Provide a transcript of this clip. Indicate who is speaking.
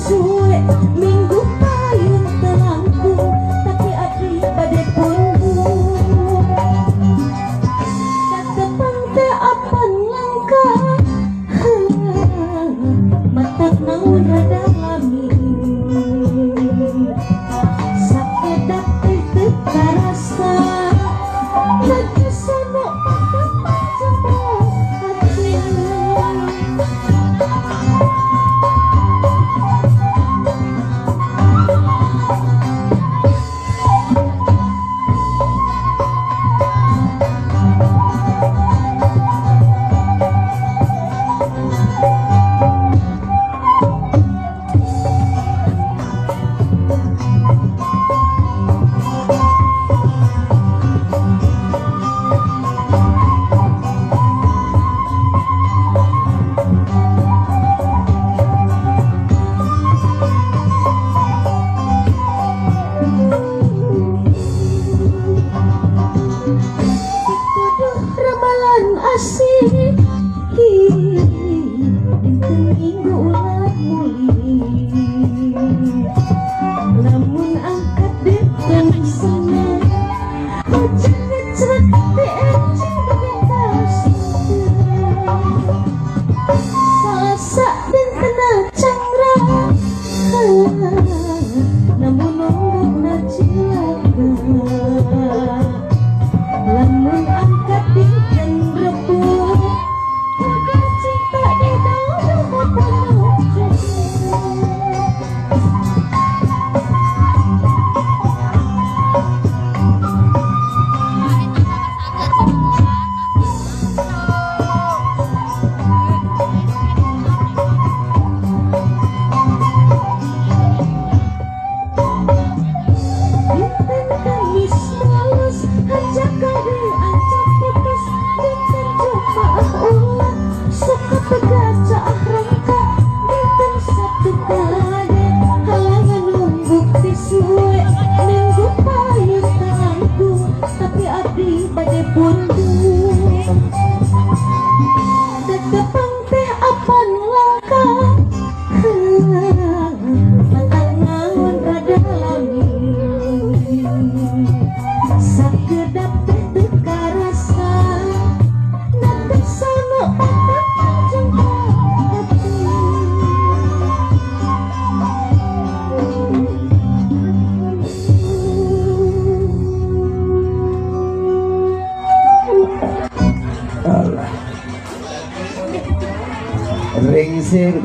Speaker 1: suwe minggu payung telangkung tapi abdi bade punggung katepang teh apan langka mata naon rada lami sakedak teh teu karasa lagi sono pada jempol hati. Asih dinten minggu ulah muli lamun angkat diteng sana hujan ngecrek di encing bekas salasa dintena cangra namun nonggokna cilaka lamun angkat diteng sakedap teh teu karasa nanti sono pada jempol hati.
Speaker 2: Alah. Ringsir